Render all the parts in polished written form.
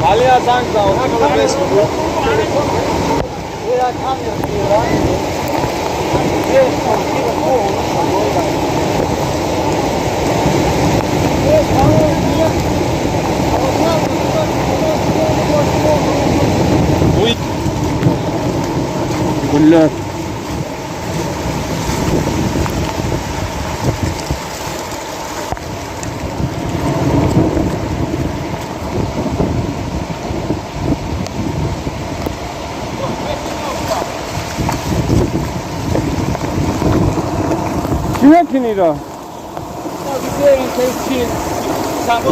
Aliya zang zao, tak boleh sebut. Gullar. Kime kinira? Bize intensi sambo.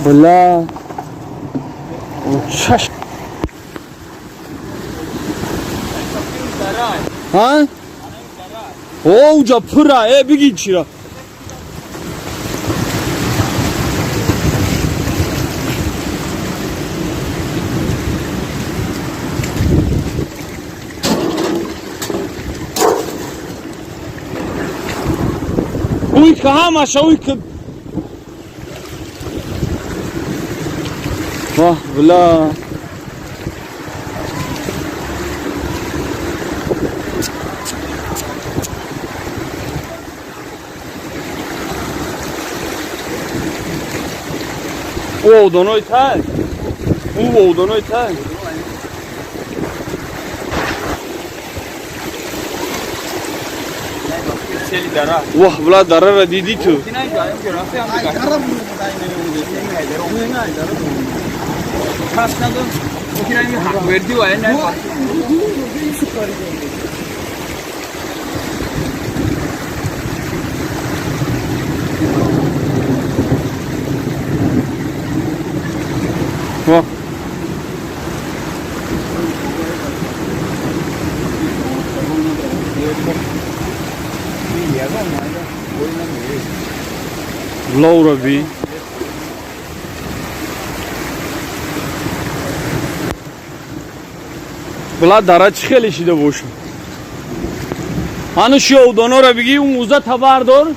Bula. Şaş. Ha? O japura bir geçira. Uy kaha maşa uy kıb. Vah bula. O donoy tay. O donoy tay. Wah bula dara ra didi tu. Wah. Laura B. Bula daraç خیلی باشه. هنوز شو دونو رو بگی اون موزه تبر دار.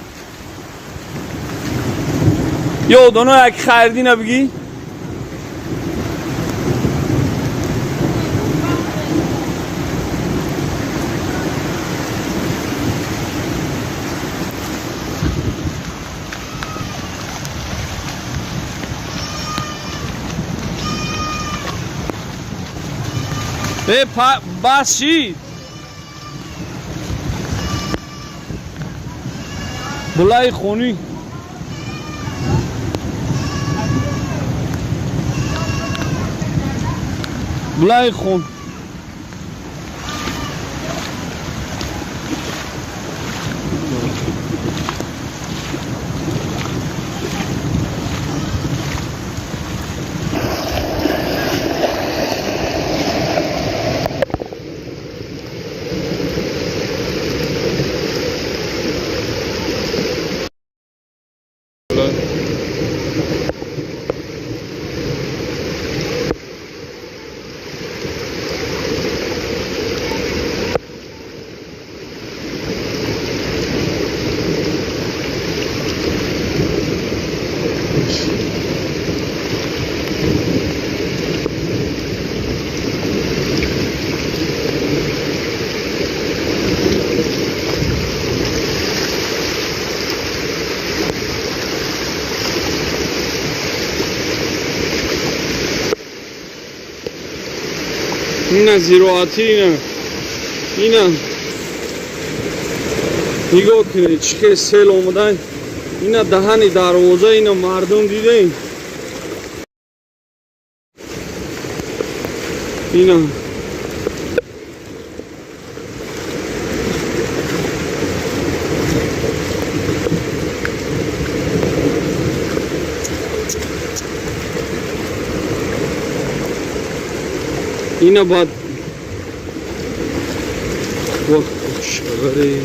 یا دونو یک خریدی نبگی. بس چی؟ بلای خونی بلای خون اینا زیراعتی اینا نگاه کنید چه سیل اومدن اینا دهانی دروازه اینا مردم دیدین اینا اینا بعد وقت شغلی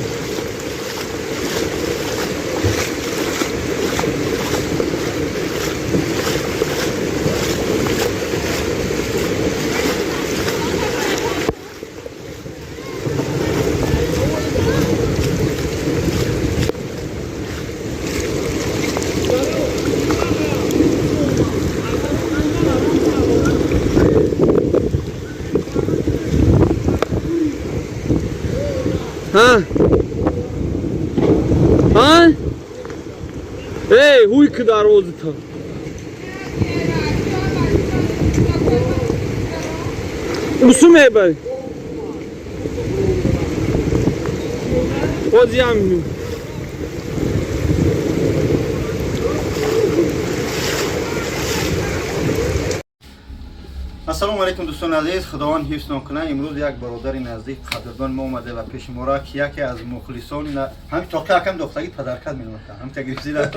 ها ها ای هوی که دروازه تا اوسو میبری بازی هم میبری السلام علیکم دوستان عزیز، خداوند حفظ کنه. امروز یک برادر نزدیک قدردان ما اومده و پیش ما را که یکی از مخلصان همین توقع کم دختگی پدرکد می‌نوشته همین تگریفی داشت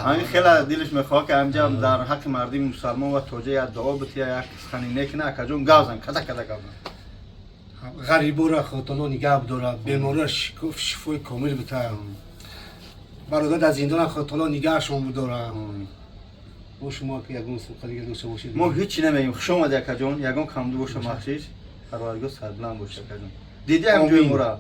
همین خیلی دلش میخواد که همینجا در حق مردم مسلمان و توجه یک دعا بتی یک سخنی نکنه که جون گازن کدا گازن غریبو را خداوند نگاه داره، بیمارا شفای کامل بده. برادر از زندان خداوند نگهشون بداره. و شما که یگون سوختی که دوست باشید ما هیچی نمیگیم. شما دیگه جون یگون کامدو باشه مخشیش پروردگار سربلند باشه کجون دیدی هم جوی مورا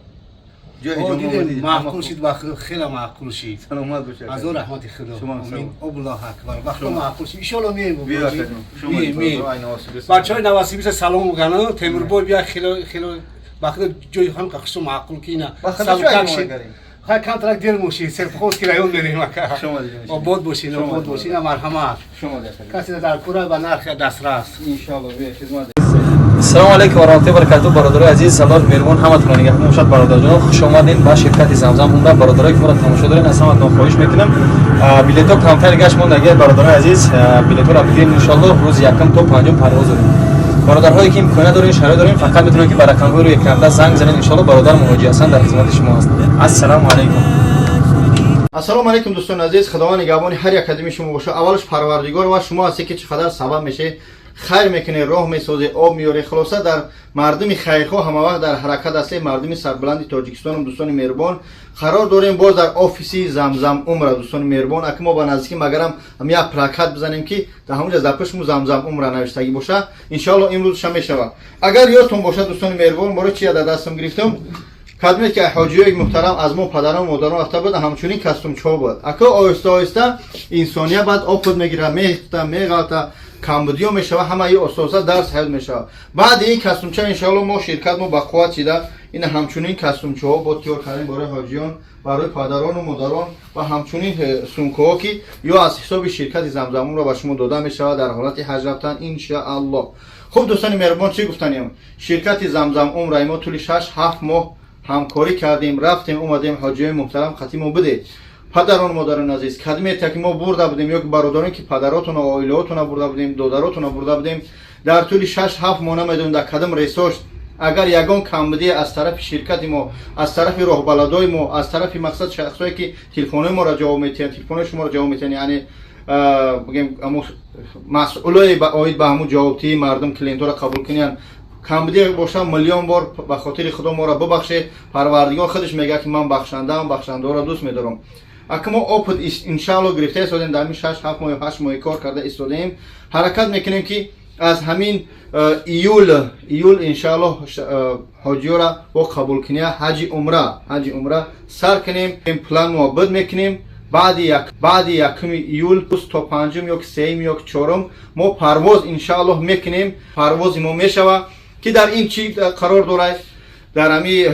جوی دیدی معقول شید و خیلی معقول شید. سلامت باشه از او رحمت خدا. شما آمین. الله اکبر. وقتی معقول شید ان شاء الله میایم. بیا کجون شما بچهای نواسیبی سلام میکنن. تیموربای بیا خیلی وقتی جوی هم که معقول کینا سلام شید. خواهی کم ترک دیر موشید، صرف خود که رایون بریم اکا آباد باشین، آباد باشین، مرحمت کسی در کوره و نرخ دسترس انشاءالله بیا خدمت. السلام علیکم و رحمت الله و برکاته. برادرای عزیز سلام میرمون همتون نگاه موشد برادر جان خوش آمدین با شرکت زمزم عمره. برادرای که ما را تماشا دارین از همتون خواهش میکنم بلیط ها کمتر گشت مونده. اگر برادرای عزیز بلیط ها را بگیرین ان شاء الله روز یکم تا پنجم پرواز داریم. برادرهایی که امکانه دارین شرایط دارین فقط میتونن که برای رقم روی یک کرده زنگ زنین ان شاء الله برادر مهاجی هستن در خدمت شما هستن. السلام علیکم. السلام علیکم دوستان عزیز، خداوند نگهبان هر یک قدم شما باشه. اولش پروردگار و شما هستی که چقدر سبب میشه خیر میکنه، راه میسازه، آب میاره. خلاصه در مردم خیرخواه همه وقت در حرکت هستی. مردم سربلند تاجیکستان و دوستان مهربان قرار داریم باز در آفیسی زمزم عمره. دوستان مهربان اگه ما با نزدیکی مگرم هم یک پلاکت بزنیم که در همونجا زپشمو زمزم عمره نوشتگی باشه ان شاء الله امروز شب میشود. اگر یادتون باشه دوستان مهربان برای چی در دستم گرفتم خدمت که حاجیای محترم از ما پدران و مادران رفته بود همچنین کاستوم چا بود. اگه آهسته آهسته انسانیت بعد آفت میگیره، میخته میغلطه کمبودی میشه و همه ای اساسا درس حل میشه. بعد این کاستوم چا ان شاء الله ما شرکت ما با قوت شده این همچنین کاستوم چا با تیار کردیم برای حاجیان، برای پدران و مادران و همچنین سونکو که یا از حساب شرکت زمزم را به شما داده میشه در حالت حج رفتن ان شاء الله. خب دوستان مهربان چی گفتنیم؟ شرکت زمزم عمره ما طول 6-7 ماه همکاری کردیم، رفتیم اومدیم. حاجیای محترم خطیمو بده. پدران و مادران عزیز خدمت که ما برده بودیم یا برادران که پدراتون و عائلهاتون برده بودیم، دادراتون برده بودیم در طول 6-7 ماه نمیدون در قدم ریسورس اگر یگان کمبودی از طرف شرکت ما، از طرف راهبلدای ما، از طرف مقصد شخصایی که تلفن ما را جواب میتن، تلفن شما را جواب میتن، یعنی بگیم مسئولای باید به همون جوابتی مردم کلینتو را قبول کنن کمبودی باشه میلیون بار به خاطر خدا ما را ببخشه. پروردگار خودش میگه که من بخشنده ام، بخشنده را دوست میدارم. اگه ما آپد ان شاء الله گرفته استادیم در همین 6-7 ماه یا 8 ماه کار کرده استادیم حرکت میکنیم که از همین ایول ان شاء الله حاجیو را با قبول کنیم حج عمره سر کنیم. این پلان ما بد میکنیم بعد یکم ایول تا 5 یا 3 یا 4 ما پرواز ان شاء الله میکنیم. پرواز ما میشوه که در این چی قرار داره؟ در همین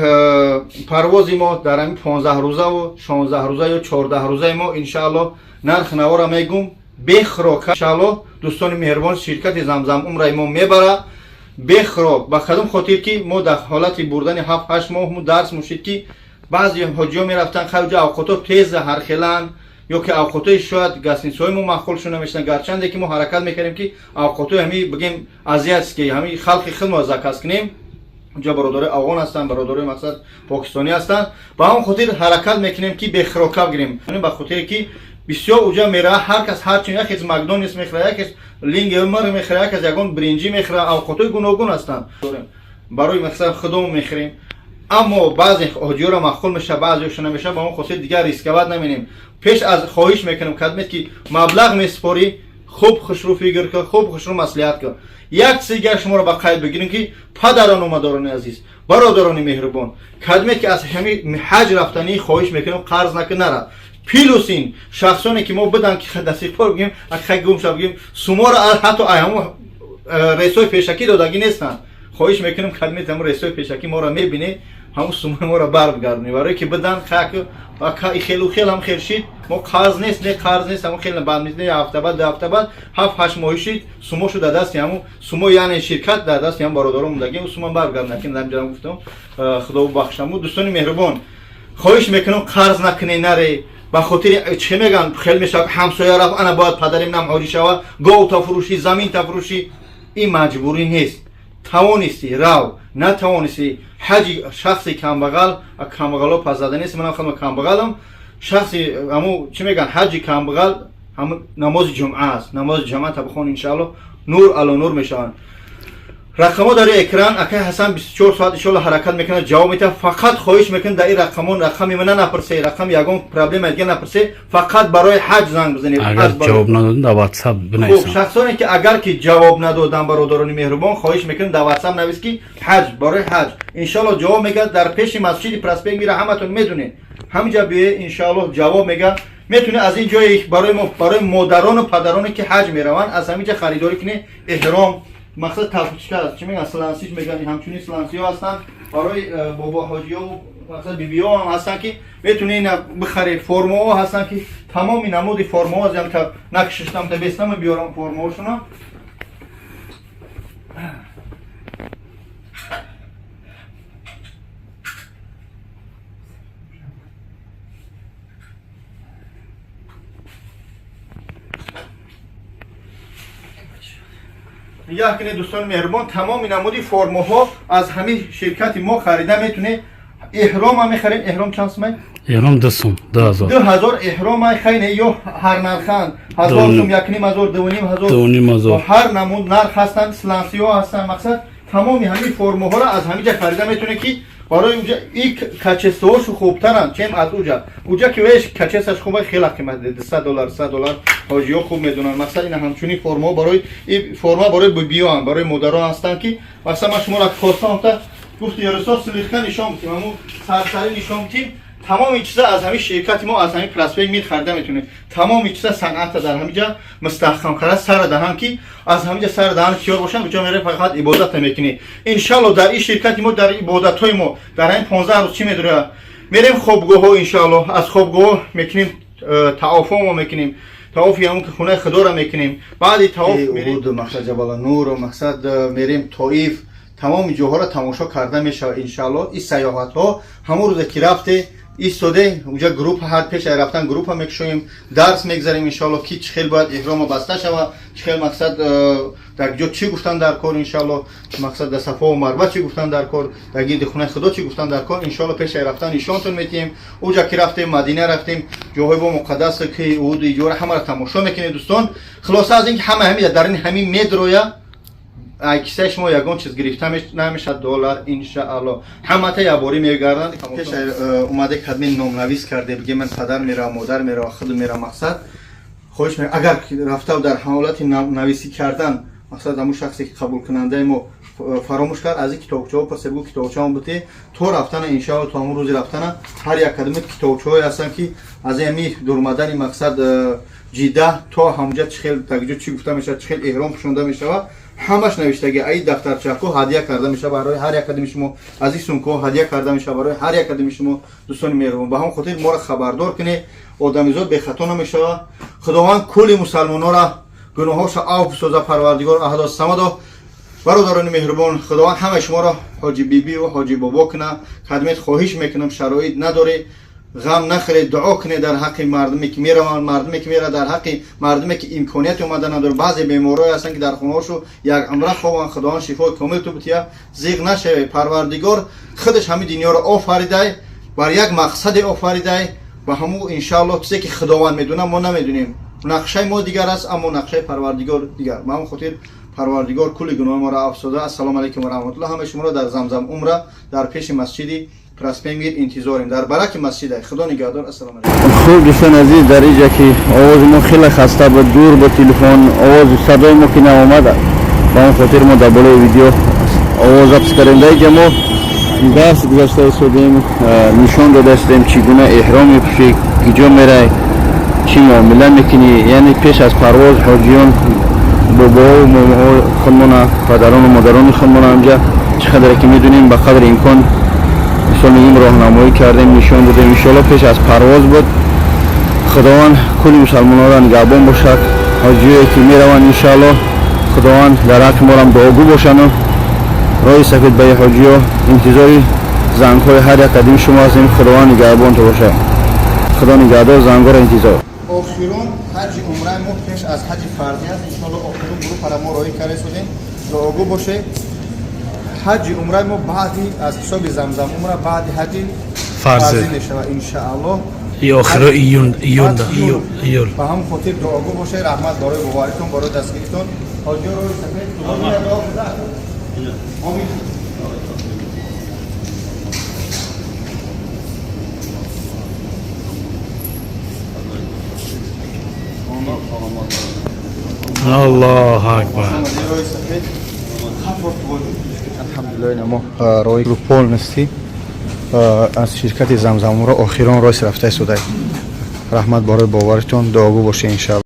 پرواز ما در همین 15 روزه و 16 روزه یا 14 روزه ما ان شاء الله نرخ نوارا میگم بخرا ان شاء الله دوستان مهربان شرکت زمزم عمره ما میبره بخرا به خدم خاطر که ما در حالت بردن 7-8 ماه مو درس موشید که بعضی حاجی‌ها میرفتن خارج اوقات تیز هرخلان یا که اوقاتای شاید گسنیسای ما مخالشون نمیشن گرچنده که ما حرکت میکردیم که اوقاتای همی بگیم اذیت که همی خلق خدمت از کس کنیم. اونجا برادرای افغان هستن، برادرای مقصد پاکستانی هستن، با هم خاطر حرکت میکنیم که بخراکاب گیریم. یعنی به خاطر که بسیار اونجا میره هر کس هر چی یکی از مکدونالدز میخره، یکی از لینگ مر میخره، یکی از یگان برنجی میخره، اوقاتای گوناگون هستن برای مقصد خودمون میخریم. اما بعضی حاجی‌ها را مخول میشه بعضیش نمیشه، با اون خاطر دیگه ریسکوات نمینیم. پیش از خواهش میکنم خدمت که مبلغ میسپاری خوب خوشرو فکر کن، خوب خوشرو مصلحت کن. یک سیگر شما را به قید بگیرین که پدران و مادران عزیز برادران مهربان خدمت که از همین حج رفتنی خواهش میکنم قرض نکن نره. پیلوسین شخصانی که ما بدن که دستی پر بگیم اگه گم شو بگیم سومار حتی ایامو رئیسای پیشکی دادگی نیستن. خواهش میکنم خدمت همون رئیسای پیشکی ما را میبینه همون سومه ما را برگردونی برای که بدن خاک و خیلی خیلی هم خیر شید ما قرض نیست نه قرض نیست همون خیلی بند نیست نه هفته بعد 2 هفته بعد 7-8 ماه شید سومو شو در دست همون سومو یعنی شرکت در دست هم برادرم موندگی اون سومو برگردن که نمی‌دونم گفتم خدا بخشم دوستان مهربان خواهش میکنم قرض نکنی نره به خاطر چه میگن خیلی میشه همسایه رفت انا باید پدرم نمهاری شوه گاو تا فروشی زمین تا فروشی این مجبوری نیست توانستی رو نتوانستی حج شخصی کمبغل کمبغلا پس زده نیست من خودم کمبغلم شخصی همو چی میگن حج کمبغل هم نماز جمعه است نماز جمعه تا بخون ان نور علی نور میشن رقم‌ها در اکران اکه حسن 24 ساعت ان حرکت میکنه جواب میده فقط خواهش میکنم در این رقمی من نپرسه رقم یگان پرابلم دیگه نپرسه فقط برای حج زنگ بزنید اگر جواب ندادن در واتساپ بنویسن خب شخصانی که اگر که جواب ندادن برادران مهربان خواهش میکنم در واتساپ نویس که حج برای حج ان جواب میگه در پیش مسجد پرسپنگ میره همتون میدونه همینجا بیه ان جواب میگه میتونه از این جای برای مادران و پدرانی که حج میروند از همینجا خریداری کنه احرام مقصد تفکیک است چی میگن سلانسیش میگن همچنین سلانسی ها هستن برای بابا حاجی ها و مثلا بیبی ها هم هستن که میتونه این بخره فرما ها هستن که تمام نمود فرما ها از که نقششتم تا بستم بیارم فرما هاشون یا که دوستان مهربان تمام نمودی فرماها از همین شرکت ما خریده میتونه احرام هم میخریم احرام چند سومه؟ احرام 2000 احرام خیلی یا هر نرخان 1000 سوم 1500 هر نمود نرخ هستن سلانسی ها هستن مقصد تمامی همین فرماها را از همینجا خریده میتونه که برای اونجا این کچستهاش خوبترن چیم از اونجا که ویش کچستش خوبه خیلی قیمت ده $100 حاجی ها خوب میدونن مثلا این همچنین فرما برای این فرما برای بیان برای مادران هستن که مثلا ما شما را خواستم تا گفت یا رسول سلیخه نشان میدیم همون سرسری نشان میدیم تمام این چیزا از همین شرکت ما از همین پلاسپیک می خریده میتونه تمام این چیزا صنعت در همینجا مستحکم کرده سر دهن کی از همینجا سر دهن کیار باشن کجا میره فقط عبادت میکنی ان شاء الله در این شرکت ما در عبادت های ما در این 15 روز چی میدونه میریم خوابگاه ها ان شاء الله از خوابگاه میکنیم طواف ما میکنیم طواف همون که خونه خدا را میکنیم بعد طواف میریم مقصد جبل نور و مقصد میریم طائف تمام جاها را تماشا کرده میشه ان شاء الله این سیاحت ها همون روز که رفته ایستاده اونجا گروپ هر پیش رفتن گروپ ها میکشویم درس میگذاریم ان شاء الله کی چه خیلی باید احرام بسته شوه چه خیلی مقصد در جا چی گفتن در کار ان شاء الله مقصد در صفا و مروه چی گفتن در کار در گرد خونه خدا چی گفتن در کار ان شاء الله پیش رفتن نشانتون میدیم اونجا که رفتیم مدینه رفتیم جاهای با مقدس که اود ایجور همه را تماشا میکنید دوستان خلاصه از اینکه همه در این همین مدرویا کیسه شما یگان چیز گرفته نمیشه دلار ان شاء الله همه تا یابوری میگردن پیش اومده کدمی نامنویس کرده بگه من پدر میرم مادر میرم خود میرم مقصد خواهش میکنم اگر رفته در حالت نویسی کردن مقصد همون شخصی که قبول کننده ما فراموش کرد از این کتابچه ها پس بگو کتابچه هم بوده تو رفتن ان شاء الله تا همون روز رفتن هر یک کدوم کتابچه های هستن که از این دورمدن مقصد جیده تا همونجا چه خیلی تگجو چی گفته میشه چه خیلی احرام پوشونده میشه همش نوشتگی ای دفترچه کو هدیه کرده میشه برای هر یک کدوم شما از این سومکو هدیه کرده میشه برای هر یک کدوم شما دوستان مهربان به هم خاطر ما را خبردار کنه آدمیزاد به خطا نمیشه خداوند کل مسلمانان را گناهاش عفو سازه پروردگار احد الصمد برادران مهربان خداوند همه شما را حاجی بیبی و حاجی بابا کنه خدمت خواهش میکنم شرایط نداره غم نخورید دعا کنید در حق مردمی که میروند مردمی که میره در حق مردمی که امکانیت اومده نداره بعضی بیمارای هستن که در خونه‌هاشو یک عمره خوابن خداوند شفای کامل تو بتیه زیغ نشه پروردگار خودش همین دنیا رو آفریده بر یک مقصد آفریده و همو ان شاء الله چیزی که خداوند میدونه ما نمیدونیم نقشه ما دیگر است اما نقشه پروردگار دیگر ما هم خاطر پروردگار کل گناه ما را عفو سازه السلام علیکم و رحمت الله همه شما را در زمزم عمره در پیش مسجد پرسپنگیر انتظاریم در برک مسجد خدا نگهدار السلام علیکم خوب دوستان عزیز در اینجا که آواز ما خیلی خسته بود دور با تلفن آواز صدای ما که نامد با اون خاطر ما در بالای ویدیو آواز افس کردیم در اینجا ما درس گذاشته ایستادیم نشان داده استیم چگونه احرام میپوشی کجا میره چی معامله میکنی یعنی پیش از پرواز حاجیان بابا و ماما خودمون پدران و مادران خودمون اینجا چقدر که میدونیم به قدر امکان رسانیم راهنمایی کردیم، نشان دادیم. انشالله پیش از پرواز بود. خداوند کل مسلمانان را نگهبان باشد. حاجیایی که میروند انشالله خداوند در حق ما هم دعاگو باشند و راه سفید به حاجی‌ها انتظاری زنگ‌های هر یک قدیم شما هستیم. خداوند نگهبان تو باشد. خدا نگهدار زنگ‌ها را انتظار. آخرون حج عمره ما پیش از حج فرضی است. انشالله آخرون گروه پر ما راهی کرده شدیم. دعاگو باشه. حج عمره ما بعدی از حساب زمزم عمره بعد حج فرضی میشه انشالله. ای آخر ایول با هم خاطر دعاگو باشه. رحمت برای بابایتون، برای دستگیرتون. حاجی رو سفید خدا نگهدار. آمین. الله اکبر. الحمدلله ما روی گروپول نستی از شرکت زمزم را آخران راه رفته شده. رحمت برای باورتون، دعاگو باشه انشالله.